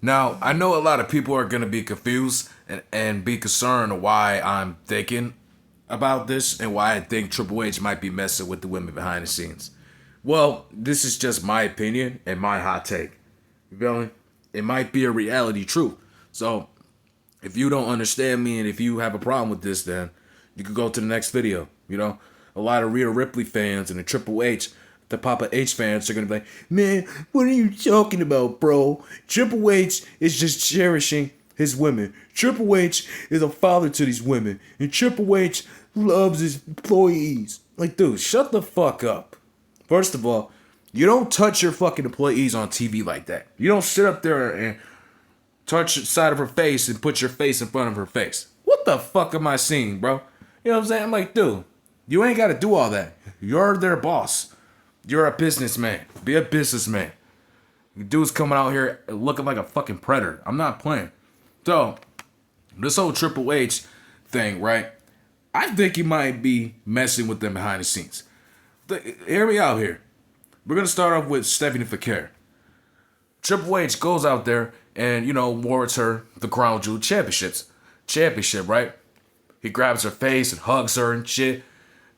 Now, I know a lot of people are going to be confused and be concerned why I'm thinking about this and why I think Triple H might be messing with the women behind the scenes. Well, this is just my opinion and my hot take. You feel me? It might be a reality truth. So, if you don't understand me and if you have a problem with this, then you could go to the next video. You know, a lot of Rhea Ripley fans and the Triple H, the Papa H fans are gonna be like, man, what are you talking about, bro? Triple H is just cherishing his women. Triple H is a father to these women, and Triple H loves his employees. Like, dude, shut the fuck up. First of all, you don't touch your fucking employees on TV like that. You don't sit up there and touch the side of her face and put your face in front of her face. What the fuck am I seeing, bro? You know what I'm saying? I'm like, dude, you ain't got to do all that. You're their boss. You're a businessman. Be a businessman. Dude's coming out here looking like a fucking predator. I'm not playing. So, this whole Triple H thing, right? I think he might be messing with them behind the scenes. Hear me out here. We're going to start off with Stephanie Foucault. Triple H goes out there and, awards her the Crown Jewel Championship, right? He grabs her face and hugs her and shit.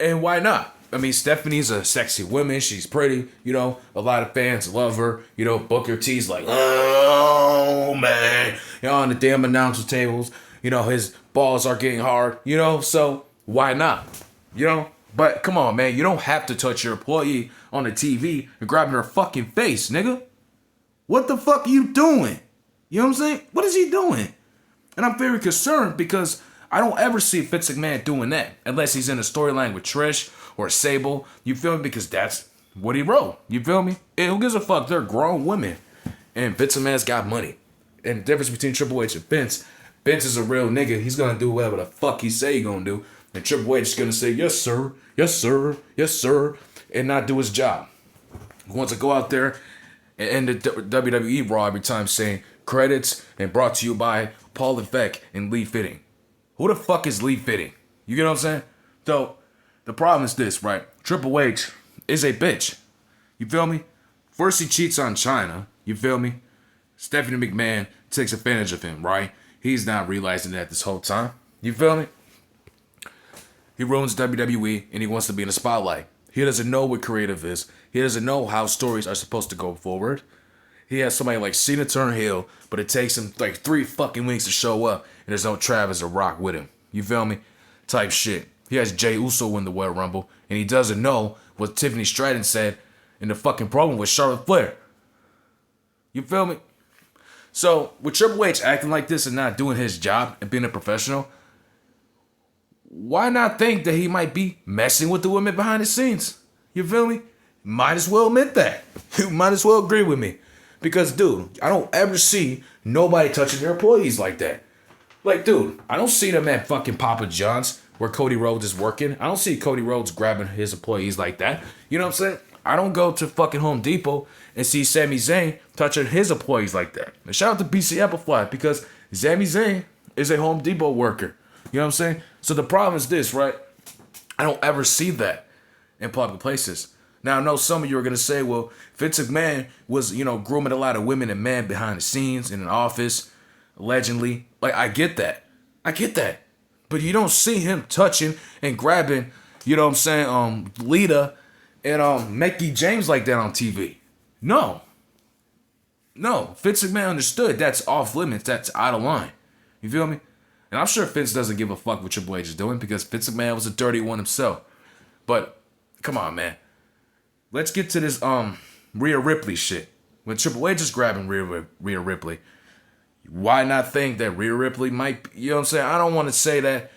And why not? I mean, Stephanie's a sexy woman. She's pretty, a lot of fans love her. Booker T's like, oh, man. On the damn announcer tables, his balls are getting hard, so why not? But come on, man. You don't have to touch your employee on the TV and grabbing her fucking face, nigga. What the fuck are you doing? You know what I'm saying? What is he doing? And I'm very concerned because I don't ever see Vince McMahon doing that unless he's in a storyline with Trish or Sable. You feel me? Because that's what he wrote. You feel me? And who gives a fuck? They're grown women. And Vince McMahon's got money. And the difference between Triple H and Vince is a real nigga. He's going to do whatever the fuck he say he going to do. And Triple H is going to say, yes, sir. Yes, sir. Yes, sir. And not do his job. He wants to go out there and end the WWE Raw every time saying credits and brought to you by Paul Levesque and Lee Fitting. Who the fuck is Lee Fitting? You get what I'm saying? So, the problem is this, right? Triple H is a bitch. You feel me? First he cheats on China. You feel me? Stephanie McMahon takes advantage of him, right? He's not realizing that this whole time. You feel me? He ruins WWE and he wants to be in the spotlight. He doesn't know what creative is. He doesn't know how stories are supposed to go forward. He has somebody like Cena Turnhill, but it takes him like 3 fucking weeks to show up, and there's no Travis or Rock with him. You feel me? Type shit. He has Jey Uso win the Royal Rumble, and he doesn't know what Tiffany Stratton said in the fucking program with Charlotte Flair. You feel me? So, with Triple H acting like this and not doing his job and being a professional, why not think that he might be messing with the women behind the scenes? You feel me? Might as well admit that. You might as well agree with me. Because, dude, I don't ever see nobody touching their employees like that. Like, dude, I don't see them at fucking Papa John's where Cody Rhodes is working. I don't see Cody Rhodes grabbing his employees like that. You know what I'm saying? I don't go to fucking Home Depot and see Sami Zayn touching his employees like that. And shout out to BC Amplified because Sami Zayn is a Home Depot worker. You know what I'm saying? So the problem is this, right? I don't ever see that in public places. Now, I know some of you are going to say, well, Vince McMahon was, grooming a lot of women and men behind the scenes in an office, allegedly. Like, I get that. But you don't see him touching and grabbing, Lita and Mickey James like that on TV. No. Vince McMahon understood that's off limits. That's out of line. You feel me? And I'm sure Vince doesn't give a fuck what Triple H is doing because Vince McMahon was a dirty one himself. But, come on, man. Let's get to this Rhea Ripley shit. When Triple H is grabbing Rhea Ripley, why not think that Rhea Ripley might, you know what I'm saying? I don't want to say that.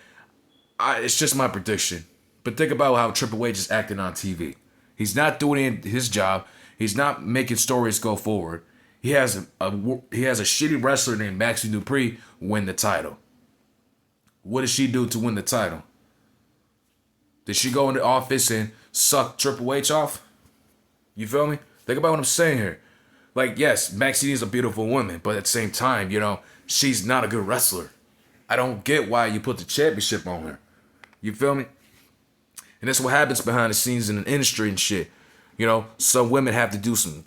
It's just my prediction. But think about how Triple H is acting on TV. He's not doing his job. He's not making stories go forward. He has a shitty wrestler named Maxie Dupree win the title. What did she do to win the title? Did she go in the office and suck Triple H off? You feel me? Think about what I'm saying here. Like, yes, Maxine is a beautiful woman, but at the same time, she's not a good wrestler. I don't get why you put the championship on her. You feel me? And that's what happens behind the scenes in the industry and shit. Some women have to do some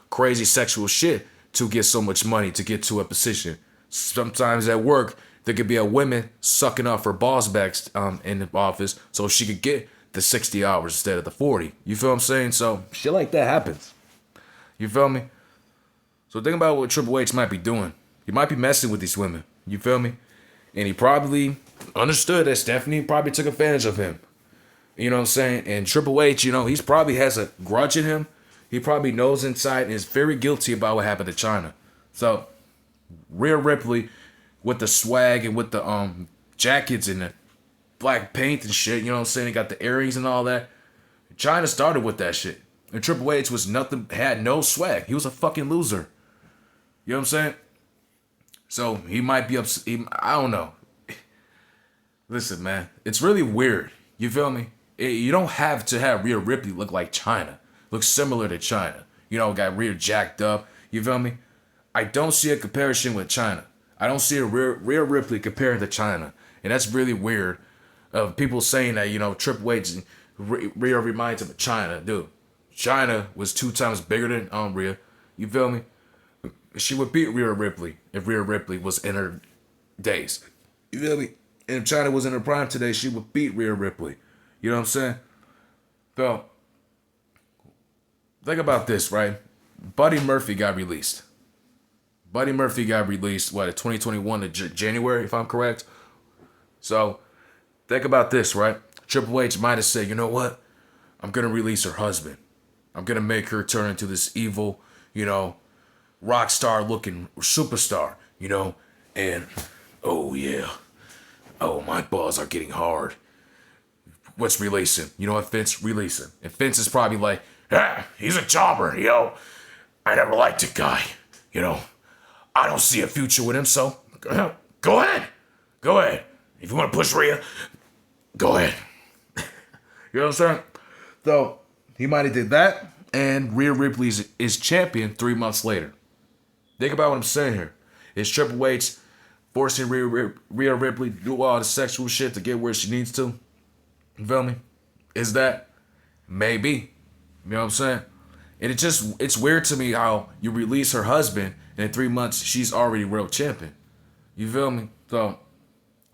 crazy sexual shit to get so much money to get to a position. Sometimes at work, there could be a woman sucking off her boss back in the office so she could get the 60 hours instead of the 40. You feel what I'm saying? So shit like that happens. You feel me? So think about what Triple H might be doing. He might be messing with these women. You feel me? And he probably understood that Stephanie probably took advantage of him. You know what I'm saying? And Triple H, he's probably has a grudge in him. He probably knows inside and is very guilty about what happened to China. So Rhea Ripley with the swag and with the jackets and the black paint and shit, you know what I'm saying? He got the earrings and all that. China started with that shit. And Triple H was nothing, had no swag. He was a fucking loser. You know what I'm saying? So he might be upset. I don't know. Listen, man, it's really weird. You feel me? You don't have to have Rhea Ripley look like China. Look similar to China. Got Rhea jacked up. You feel me? I don't see a comparison with China. I don't see a Rhea Ripley comparing to China. And that's really weird. People saying that, Triple H, Rhea reminds him of China. Dude, China was 2 times bigger than Rhea. You feel me? She would beat Rhea Ripley if Rhea Ripley was in her days. You feel me? And if China was in her prime today, she would beat Rhea Ripley. You know what I'm saying? So, think about this, right? Buddy Murphy got released. Buddy Murphy got released, in 2021 to January, if I'm correct? So, think about this, right? Triple H might have said, you know what? I'm going to release her husband. I'm going to make her turn into this evil, rock star looking superstar, and oh yeah. Oh, my balls are getting hard. What's releasing? You know what, Vince? Releasing. And Vince is probably like, he's a jobber, I never liked the guy, I don't see a future with him, so go ahead. Go ahead. If you want to push Rhea, go ahead. You know what I'm saying? So, he might have did that, and Rhea Ripley is champion 3 months later. Think about what I'm saying here. Is Triple H forcing Rhea Ripley to do all the sexual shit to get where she needs to? You feel me? Is that? Maybe. You know what I'm saying? And it's weird to me how you release her husband and in 3 months she's already world champion. You feel me? So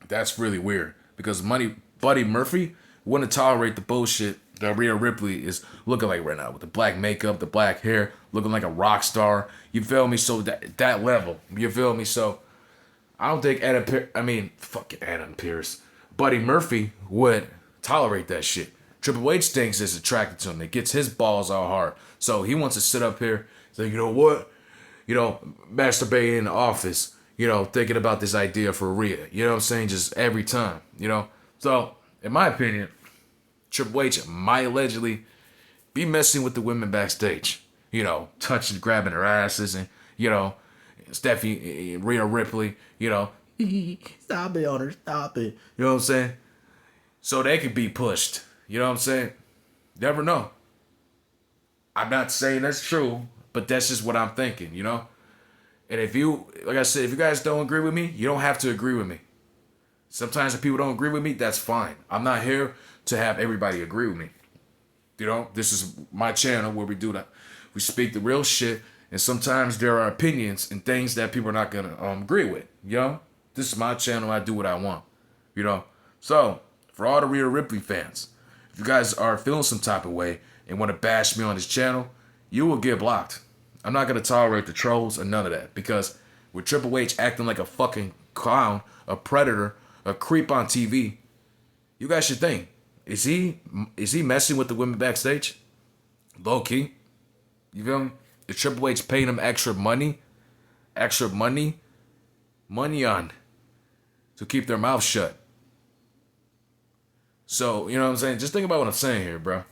that's really weird because Buddy Murphy wouldn't tolerate the bullshit that Rhea Ripley is looking like right now with the black makeup, the black hair, looking like a rock star. You feel me? So that level. You feel me? So I don't think fucking Adam Pearce. Buddy Murphy would tolerate that shit. Triple H thinks it's attracted to him. It gets his balls all hard. So he wants to sit up here and say, you know what? Masturbating in the office, thinking about this idea for Rhea. You know what I'm saying? Just every time, So, in my opinion, Triple H might allegedly be messing with the women backstage. Touching, grabbing their asses and, Stephanie, Rhea Ripley, stop it on her, stop it. You know what I'm saying? So they could be pushed. You know what I'm saying? Never know. I'm not saying that's true, but that's just what I'm thinking, And if like I said, if you guys don't agree with me, you don't have to agree with me. Sometimes if people don't agree with me, that's fine. I'm not here to have everybody agree with me. This is my channel where we do that. We speak the real shit, and sometimes there are opinions and things that people are not gonna agree with. This is my channel. I do what I want. So for all the Rhea Ripley fans, if you guys are feeling some type of way and want to bash me on this channel, you will get blocked. I'm not gonna tolerate the trolls or none of that because with Triple H acting like a fucking clown, a predator, a creep on TV, you guys should think: is he messing with the women backstage? Low key, you feel me? Is Triple H paying him extra money on to keep their mouth shut? So, you know what I'm saying? Just think about what I'm saying here, bro.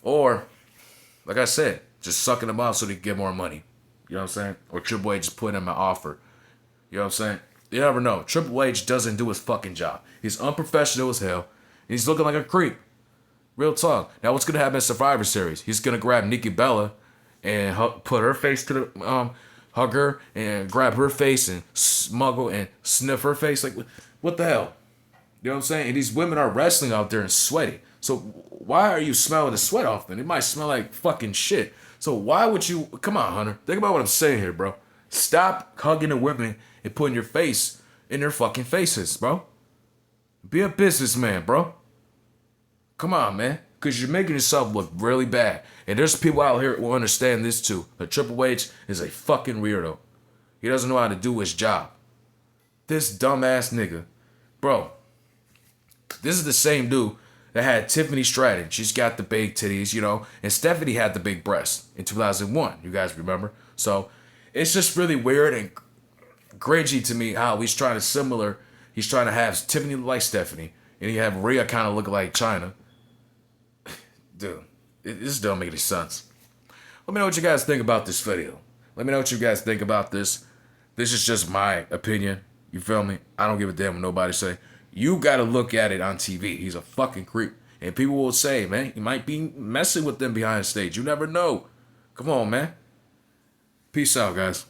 Or, like I said, just sucking them out so they can get more money. You know what I'm saying? Or Triple H just putting him an offer. You know what I'm saying? You never know. Triple H doesn't do his fucking job. He's unprofessional as hell. And he's looking like a creep. Real talk. Now, what's going to happen in Survivor Series? He's going to grab Nikki Bella and put her face to the... hug her and grab her face and smuggle and sniff her face. Like, what the hell? You know what I'm saying? And these women are wrestling out there and sweaty. So why are you smelling the sweat off them? It might smell like fucking shit. So why would you... Come on, Hunter. Think about what I'm saying here, bro. Stop hugging the women and putting your face in their fucking faces, bro. Be a businessman, bro. Come on, man. Because you're making yourself look really bad. And there's people out here who understand this too. But Triple H is a fucking weirdo. He doesn't know how to do his job. This dumbass nigga. Bro, this is the same dude that had Tiffany Stratton. She's got the big titties, you know. And Stephanie had the big breasts in 2001. You guys remember? So it's just really weird and cringy to me how he's trying to have Tiffany look like Stephanie. And he have Rhea kind of look like China. Dude, this don't make any sense. Let me know what you guys think about this video. Let me know what you guys think about this. This is just my opinion. You feel me? I don't give a damn what nobody say. You gotta look at it on TV. He's a fucking creep. And people will say, man, he might be messing with them behind the stage. You never know. Come on, man. Peace out, guys.